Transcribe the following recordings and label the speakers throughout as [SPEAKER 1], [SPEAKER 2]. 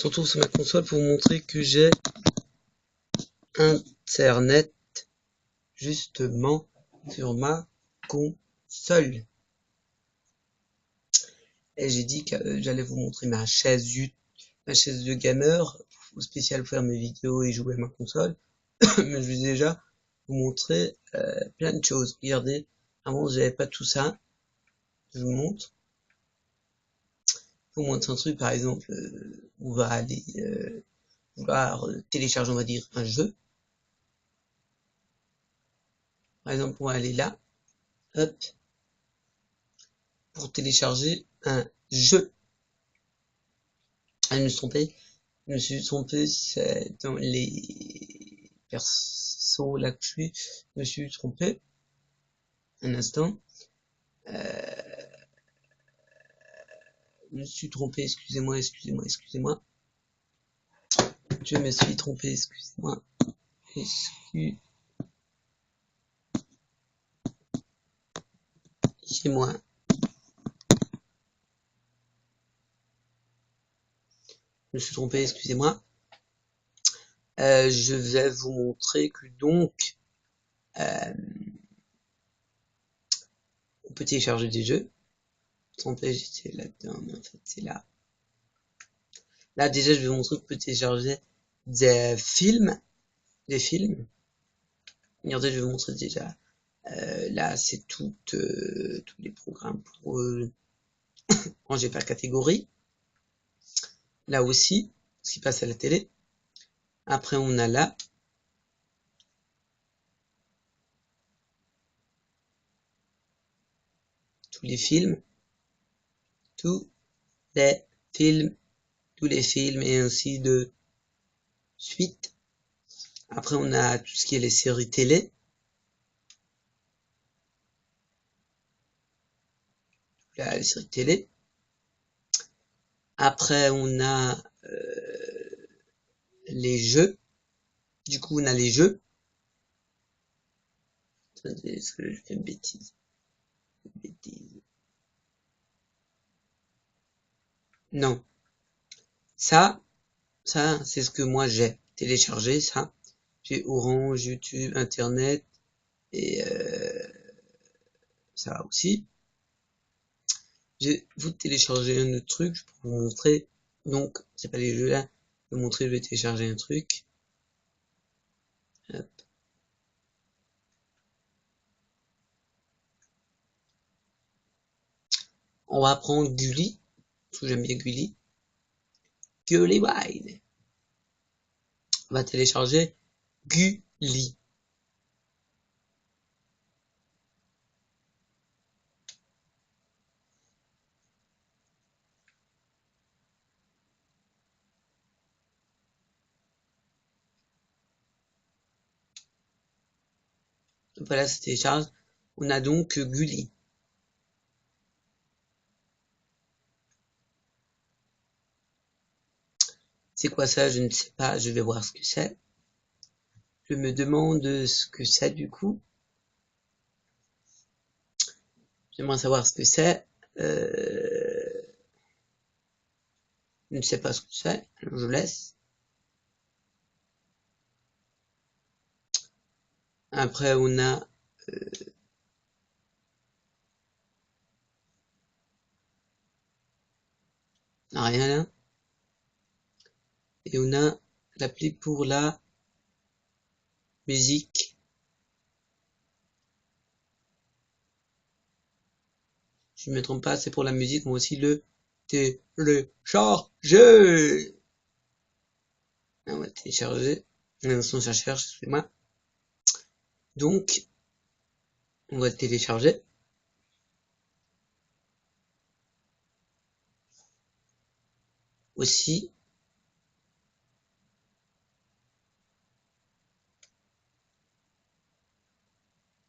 [SPEAKER 1] surtout sur ma console pour vous montrer que j'ai internet justement sur ma console. Et j'ai dit que j'allais vous montrer ma chaise de gamer spéciale pour faire mes vidéos et jouer à ma console. Mais je vais déjà vous montrer plein de choses. Regardez, avant j'avais pas tout ça. Je vous montre. Je vous montre un truc, par exemple, on va aller vouloir télécharger, on va dire, un jeu. Par exemple, on va aller là, hop, pour télécharger un jeu. Ah, je me suis trompé, c'est dans les persos là que je me suis trompé. Un instant. Je me suis trompé, excusez-moi. Je me suis trompé, excusez-moi. Excusez-moi. Je me suis trompé, excusez-moi. Je vais vous montrer que donc on peut télécharger des jeux. Trompé, j'étais là-dedans, mais en fait c'est là. Là déjà je vais vous montrer qu'on peut télécharger des films. Regardez, je vais vous montrer déjà. Là c'est tous les programmes pour ranger par catégorie. Là aussi, ce qui passe à la télé. Après on a là. Tous les films et ainsi de suite. Après on a tout ce qui est les séries télé. Là, les séries télé. Après on a les jeux. Du coup on a les jeux. Attendez, est-ce que je fais une bêtise? Non. Ça c'est ce que moi j'ai téléchargé, ça. J'ai Orange, YouTube, Internet et ça aussi. Je vais vous télécharger un autre truc pour vous montrer. Donc, c'est pas les jeux là. Je vais vous montrer, je vais télécharger un truc. Hop. On va prendre Gulli, parce que j'aime bien Gulli. Gulli Wine. On va télécharger Gulli. Voilà, ça télécharge. On a donc Gulli. C'est quoi ça? Je ne sais pas. Je vais voir ce que c'est. Je me demande ce que c'est du coup. J'aimerais savoir ce que c'est. Je ne sais pas ce que c'est. Alors je laisse. Après on a rien là. Et on a l'appli pour la musique. Si je ne me trompe pas, c'est pour la musique. On va aussi le télécharger. On va télécharger. Attention, ça cherche, excusez-moi. Donc, on va télécharger. Aussi.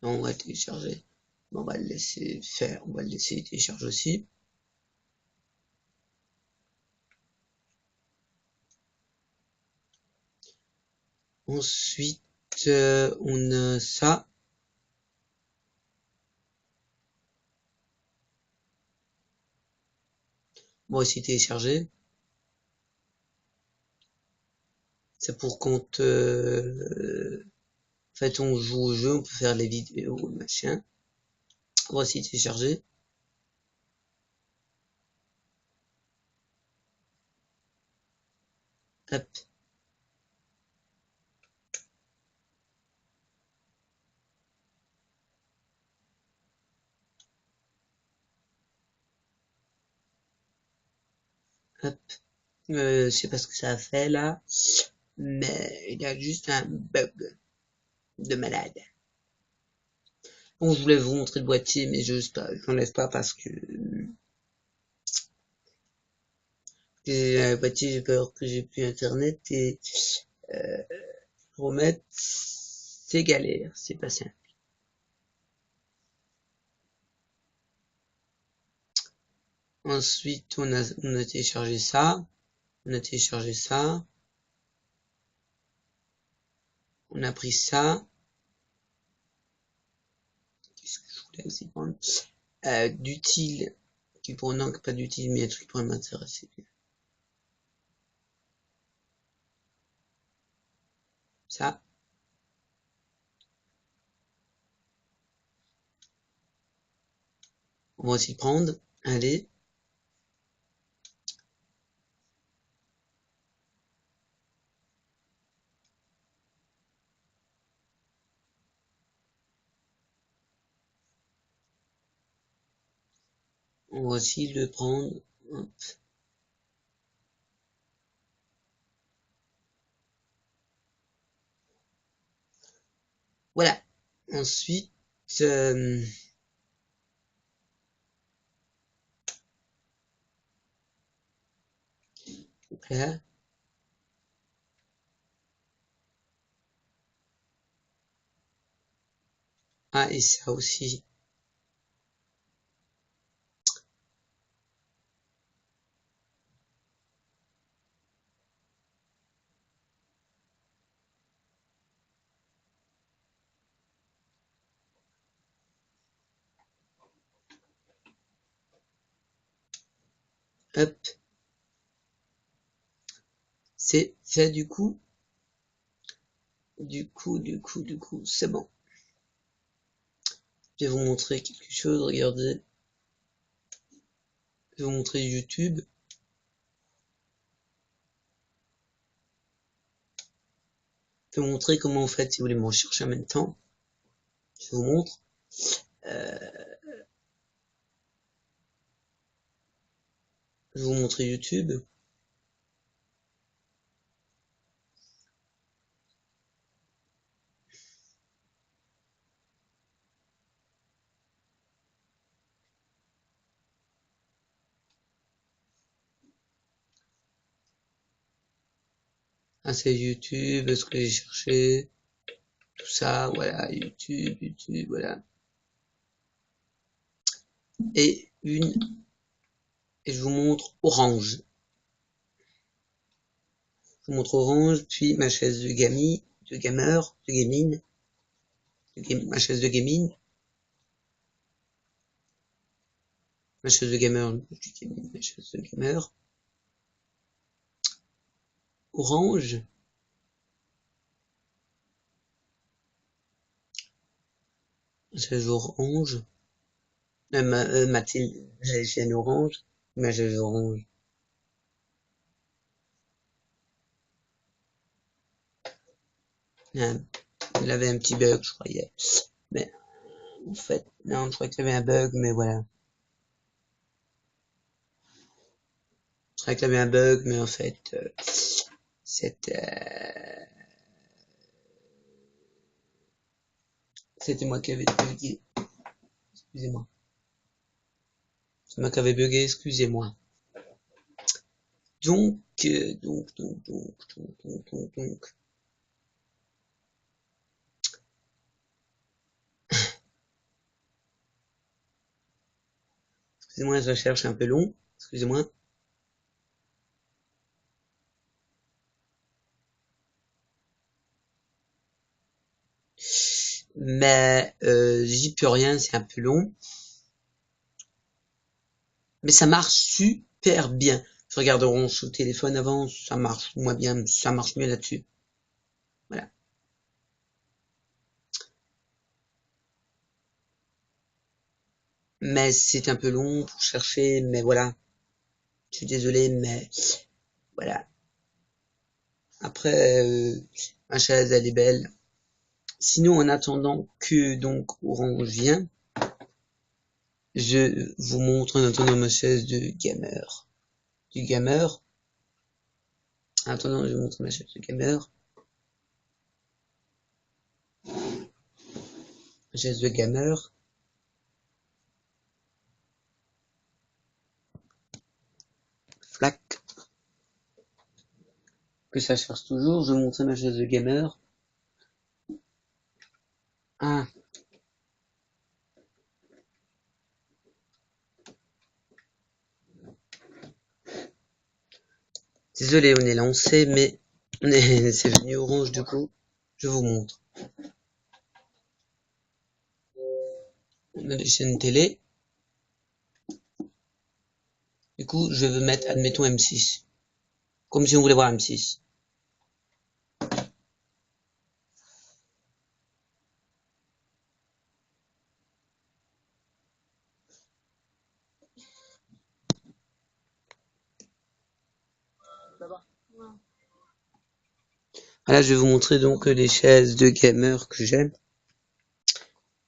[SPEAKER 1] On va télécharger. On va le laisser faire. On va le laisser télécharger aussi. Ensuite, on a ça. On va aussi télécharger. C'est pour quand en fait on joue au jeu, on peut faire les vidéos, machin. On va aussi télécharger. Hop. Hop. Je sais pas ce que ça a fait là, mais il y a juste un bug de malade. Bon, je voulais vous montrer le boîtier, mais je n'enlève pas parce que le boîtier, j'ai peur que j'ai plus internet et euh, remettre, c'est galère, c'est pas simple. Ensuite, on a téléchargé ça, on a téléchargé ça, on a pris ça. Qu'est-ce que je voulais aussi prendre? D'utile, qui pour non, pas d'utile, mais un truc qui pourrait m'intéresser. Ça. On va aussi prendre, allez. On va aussi le prendre. Hop. Voilà. Ensuite, là. Ah, et ça aussi. Hop. C'est fait du coup. C'est bon. Je vais vous montrer quelque chose, regardez. Je vais vous montrer YouTube. Je vais vous montrer comment en fait, si vous voulez me rechercher en même temps. Je vous montre. Je vais vous montrer YouTube. Ah, c'est YouTube, ce que j'ai cherché. Tout ça, voilà, YouTube, voilà. Et je vous montre Orange. Je vous montre Orange, puis ma chaise de gamer, de gaming, ma chaise de gaming, ma chaise de gamer, ma chaise de gamer, Orange, ma chaise orange, Mathilde, la chaîne orange, ma chaise orange. Il avait un petit bug, je croyais. Mais en fait, non, je croyais qu'il y avait un bug, mais voilà. Je croyais qu'il y avait un bug, mais en fait, c'était moi qui avais bugué. Excusez-moi. C'est moi qui avais bugué, excusez-moi. Donc. Excusez-moi, je cherche un peu long. Excusez-moi. Mais j'y peux rien, c'est un peu long. Mais ça marche super bien. Je regarde Orange sur le téléphone avant, ça marche moins bien, ça marche mieux là-dessus. mais c'est un peu long pour chercher, mais voilà. Je suis désolé, mais voilà. Après, ma chaise, elle est belle. Sinon, en attendant que donc Orange vient, je vous montre en attendant ma chaise de gamer. Du gamer. En attendant, je vous montre ma chaise de gamer. Ma chaise de gamer. Flac. Que ça cherche toujours. Je vous montre ma chaise de gamer. Ah. Désolé, on est lancé, mais c'est venu orange du coup. Je vous montre. On a des chaînes télé. Du coup, je veux mettre, admettons, M6. Comme si on voulait voir M6. Voilà, je vais vous montrer donc les chaises de gamer que j'aime.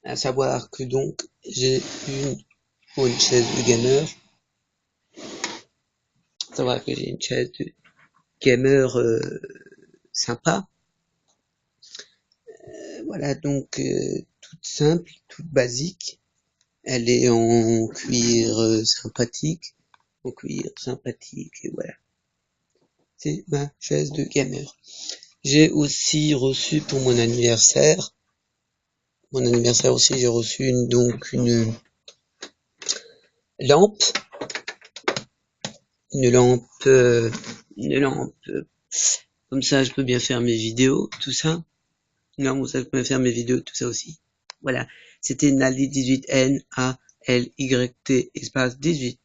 [SPEAKER 1] À savoir que donc, j'ai une chaise de gamer. À savoir que j'ai une chaise de gamer sympa. Voilà, donc toute simple, toute basique. Elle est en cuir sympathique. En cuir sympathique, et voilà. C'est ma chaise de gamer. J'ai aussi reçu pour mon anniversaire aussi, j'ai reçu une lampe, une lampe, une lampe, comme ça je peux bien faire mes vidéos, tout ça. Non, comme ça je peux bien faire mes vidéos, tout ça aussi. Voilà, c'était Nali 18 N A L Y T espace 18.